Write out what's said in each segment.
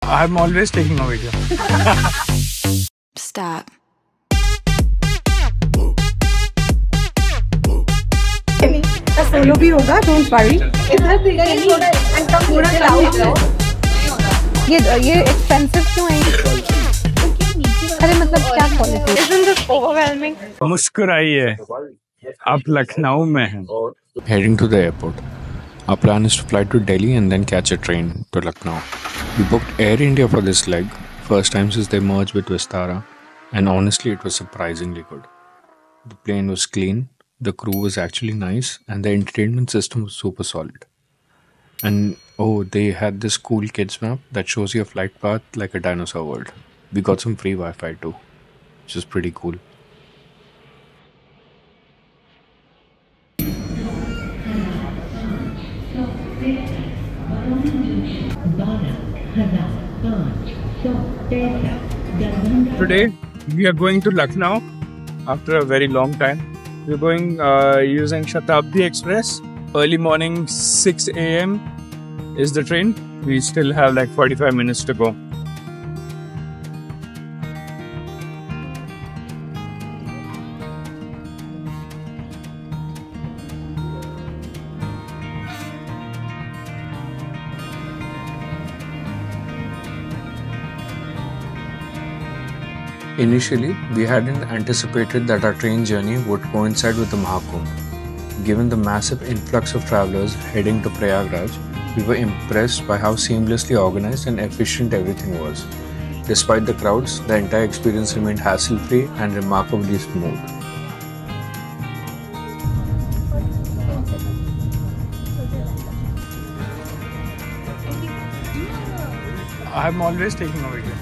I'm always taking a video. Stop. Solo भी होगा, don't worry. इधर ये एक्सपेंसिव क्यों है? अरे मतलब क्या क्वालिटी? Isn't this overwhelming? मुस्कुराइए, आप लखनऊ में हैं। Heading to the airport. Our plan is to fly to Delhi and then catch a train to Lucknow. We booked Air India for this leg, first time since they merged with Vistara, and honestly it was surprisingly good. The plane was clean, the crew was actually nice, and the entertainment system was super solid. And oh, they had this cool kids map that shows your flight path like a dinosaur world. We got some free Wi-Fi too, which is pretty cool. Today we are going to Lucknow after a very long time. We're going using Shatabdi Express. Early morning, 6 a.m. is the train. We still have like 45 minutes to go. Initially, we hadn't anticipated that our train journey would coincide with the Mahakumbh. Given the massive influx of travelers heading to Prayagraj, we were impressed by how seamlessly organized and efficient everything was. Despite the crowds, the entire experience remained hassle-free and remarkably smooth. I'm always taking a video.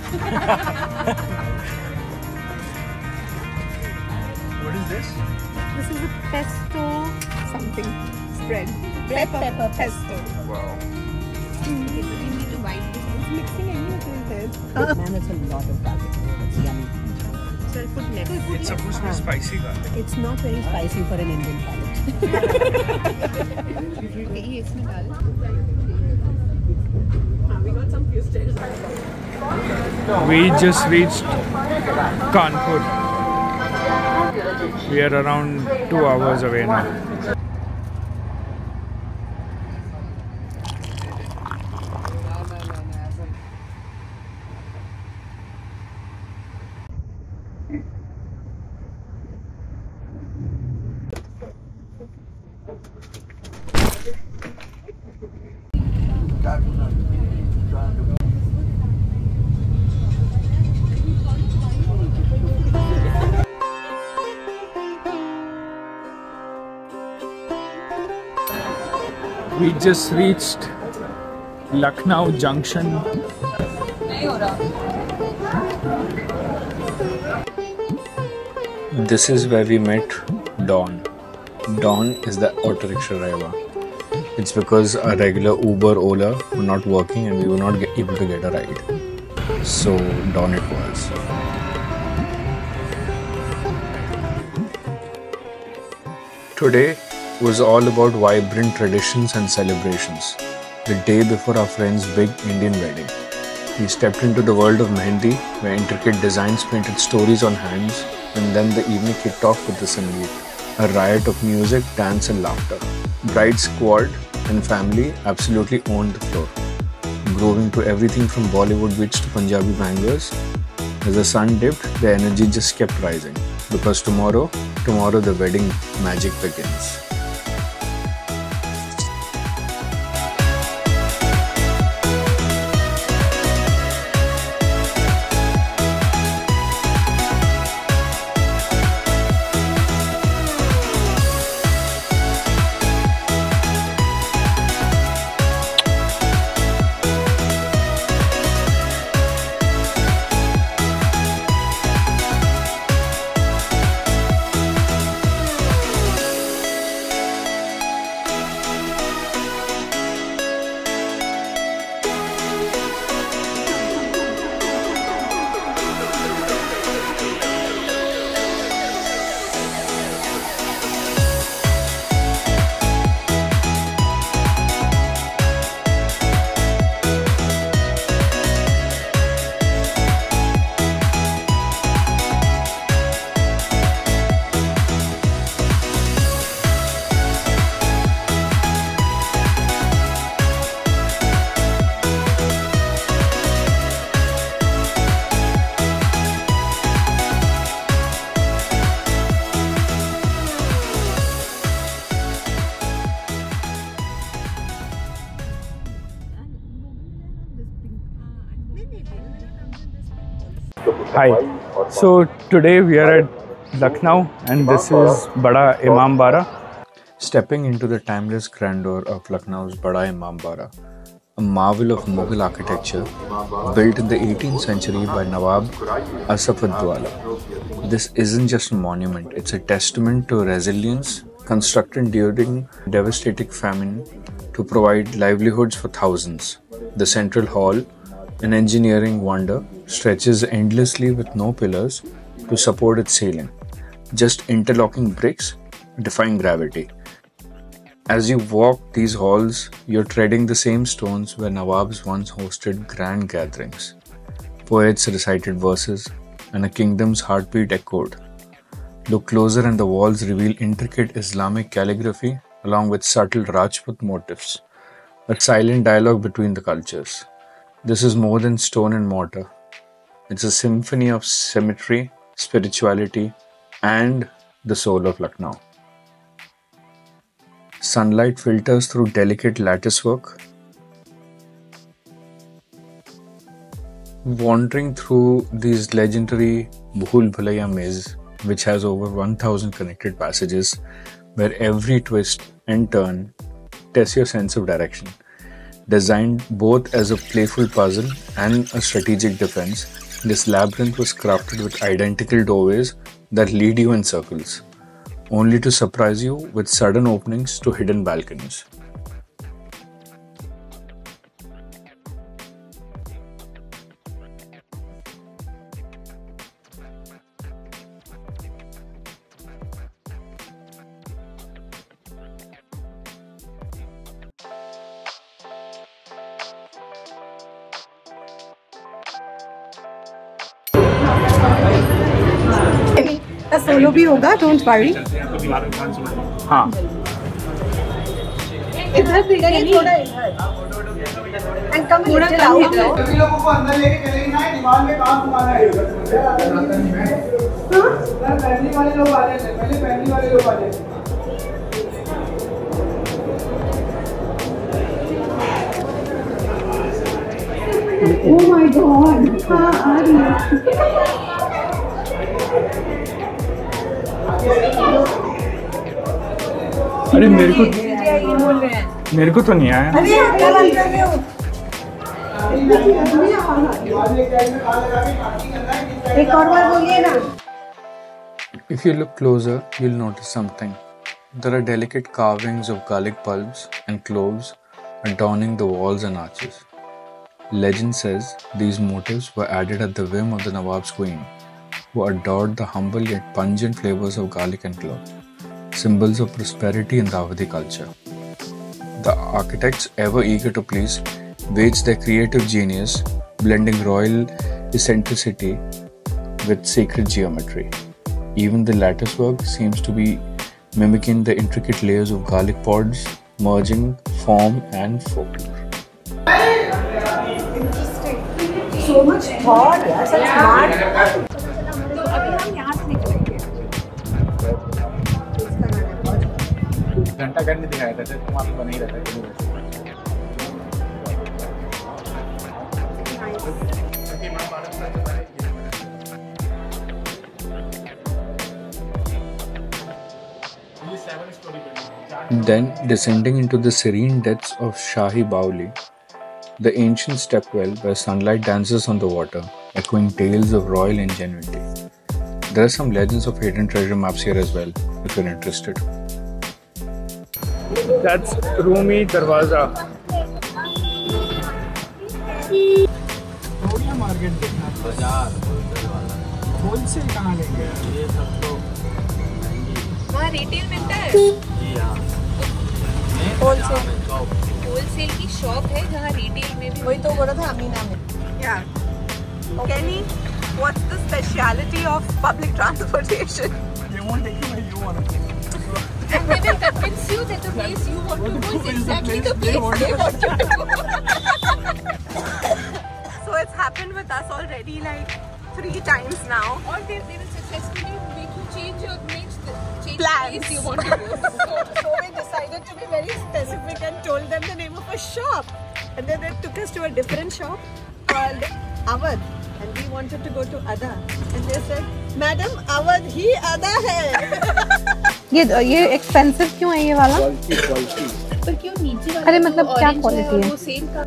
What is this? This is a pesto something spread. Black pepper pesto. Wow. We need to bite this. It's mixing any of it. Man, it's a lot of garlic. It's yummy. So I'll put less. It's supposed to be spicy garlic. It's not very spicy for an Indian palate. ये इसमें डाल. We got some few stairs. We just reached Kanpur. We are around 2 hours away now. We just reached Lucknow Junction. This is where we met Dawn. Dawn is the auto rickshaw driver. It's because our regular Uber, Ola were not working and we were not able to get a ride. So Dawn it was. Today was all about vibrant traditions and celebrations. The day before our friend's big Indian wedding. We stepped into the world of Mehendi, where intricate designs painted stories on hands, and then the evening kicked off with the Sangeet, a riot of music, dance and laughter. Bride's squad and family absolutely owned the floor, grooving to everything from Bollywood beats to Punjabi bangers. As the sun dipped, the energy just kept rising, because tomorrow the wedding magic begins. Hi. So today we are at Lucknow and this is Bada Imambara. Stepping into the timeless grandeur of Lucknow's Bada Imambara, a marvel of Mughal architecture built in the 18th century by Nawab Asaf Ud Daulah. This isn't just a monument, it's a testament to resilience constructed during devastating famine to provide livelihoods for thousands. The central hall, an engineering wonder, stretches endlessly with no pillars to support its ceiling, just interlocking bricks defying gravity. As you walk these halls, you're treading the same stones where Nawabs once hosted grand gatherings. Poets recited verses, and a kingdom's heartbeat echoed. Look closer and the walls reveal intricate Islamic calligraphy along with subtle Rajput motifs, a silent dialogue between the cultures. This is more than stone and mortar. It's a symphony of symmetry, spirituality, and the soul of Lucknow. Sunlight filters through delicate latticework. Wandering through these legendary Bhul Bhulaiya maze, which has over 1,000 connected passages, where every twist and turn tests your sense of direction. Designed both as a playful puzzle and a strategic defense, this labyrinth was crafted with identical doorways that lead you in circles, only to surprise you with sudden openings to hidden balconies. Solo भी होगा, don't worry. हाँ। इधर थोड़ा and come थोड़ा out. सभी लोगों को अंदर लेके चलेंगे ना, दीवार में काम घुमाना है। सर पहली वाले लोग आ जाए, पहले पहली वाले लोग आ जाए। Oh my God! हाँ आ रही है। अरे मेरे को तो नहीं आया। अरे कल अंदर में हो। एक और बार बोलिए ना। If you look closer, you'll notice something. There are delicate carvings of garlic bulbs and cloves adorning the walls and arches. Legend says these motifs were added at the whim of the Nawab's queen, who adored the humble yet pungent flavors of garlic and clove, symbols of prosperity in the Awadhi culture. The architects, ever eager to please, waged their creative genius, blending royal eccentricity with sacred geometry. Even the latticework seems to be mimicking the intricate layers of garlic pods, merging form and folklore. So much thought, yeah, such smart. तो अभी हम यहाँ से निकलेंगे। घंटा घर नहीं दिखाया था, तुम वहाँ पे बना ही रहता है। Then, descending into the serene depths of Shahi Baoli, the ancient stepwell where sunlight dances on the water, echoing tales of royal ingenuity. There are some legends of hidden treasure maps here as well, if you're interested. That's Rumi Darwaza. Market देखना, बाजार, wholesale कहाँ लेंगे? ये सब तो वहाँ retail मिलता है। होलसेल की शॉप है जहाँ रिटेल में भी। वही तो बोला था अमीना में। Yeah. Kenny, what's the speciality of public transportation? They won't take you where you want to go. And they will convince you that the place you want to go is exactly the place they want to go. So it's happened with us already like 3 times now. Or they will successfully make you change your place Plans. you want to go. So we decided to be very specific and told them the name of a shop. And then they took us to a different shop called Awadh and we wanted to go to Ada and they said, Madam, Awadh he Ada है. ये expensive क्यों है ये वाला? पर क्यों नीचे वाला? अरे मतलब क्या क्वालिटी है? वो सेम का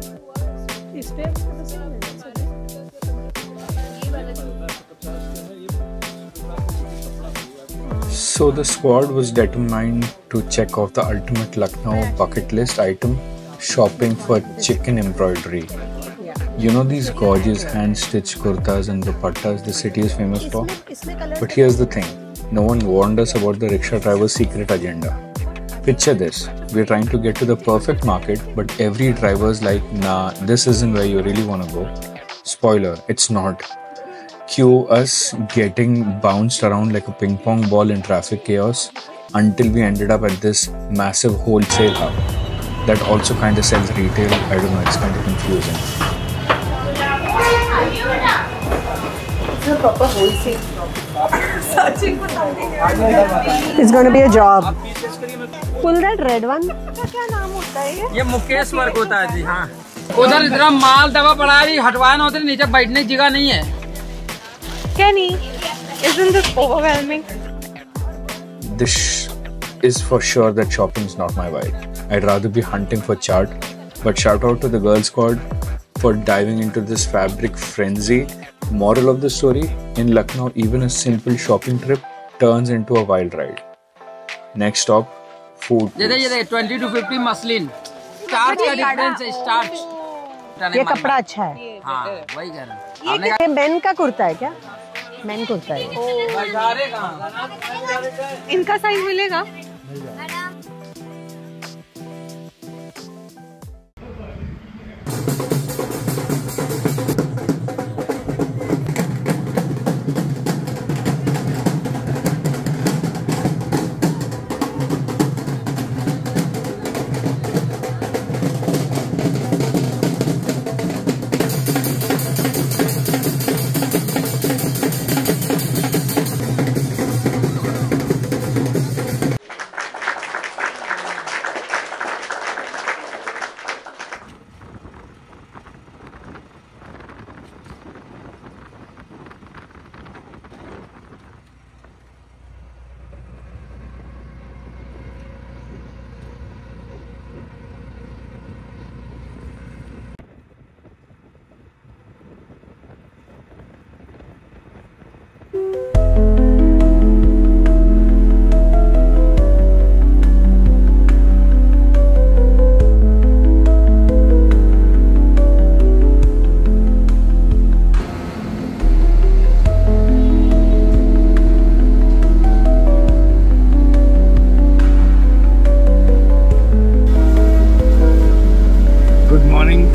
इस पे So the squad was determined to check off the ultimate Lucknow bucket list item, shopping for chicken embroidery. You know these gorgeous hand-stitched kurtas and dupattas the city is famous for? But here's the thing, no one warned us about the rickshaw driver's secret agenda. Picture this, we're trying to get to the perfect market, but every driver's like, nah, this isn't where you really want to go. Spoiler, it's not. Cue us getting bounced around like a ping pong ball in traffic chaos until we ended up at this massive wholesale hub that also kind of sells retail. I don't know, it's kind of confusing. It's a proper wholesale shop. Searching for something else. It's going to be a job. Pull that red one. क्या नाम होता है ये? ये Mukesh work होता है जी. हाँ. उधर इतना माल दवा पड़ा है, हटवाना होता है, नीचे बैठने की जगह नहीं है. Kenny, isn't this overwhelming? This is for sure that shopping is not my vibe. I'd rather be hunting for chart. But shout out to the girl squad for diving into this fabric frenzy. Moral of the story, in Lucknow, even a simple shopping trip turns into a wild ride. Next stop, food. ये 20 to 50 muslin. Starch का difference है, starch. ये कपड़ा अच्छा है. हाँ, वही कह रहा हूँ. ये मेन का कुर्ता है क्या? मेन कुर्ता है. इनका साइज मिलेगा?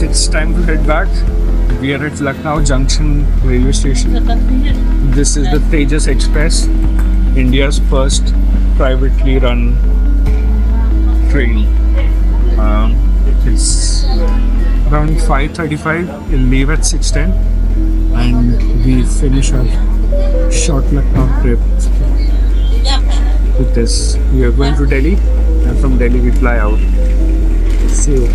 It's time to head back. We are at Lucknow Junction railway station. This is the Tejas Express, India's first privately run train. It's around 5:35. We'll leave at 6:10 and we finish our short Lucknow trip with this. We are going to Delhi and from Delhi we fly out. See you.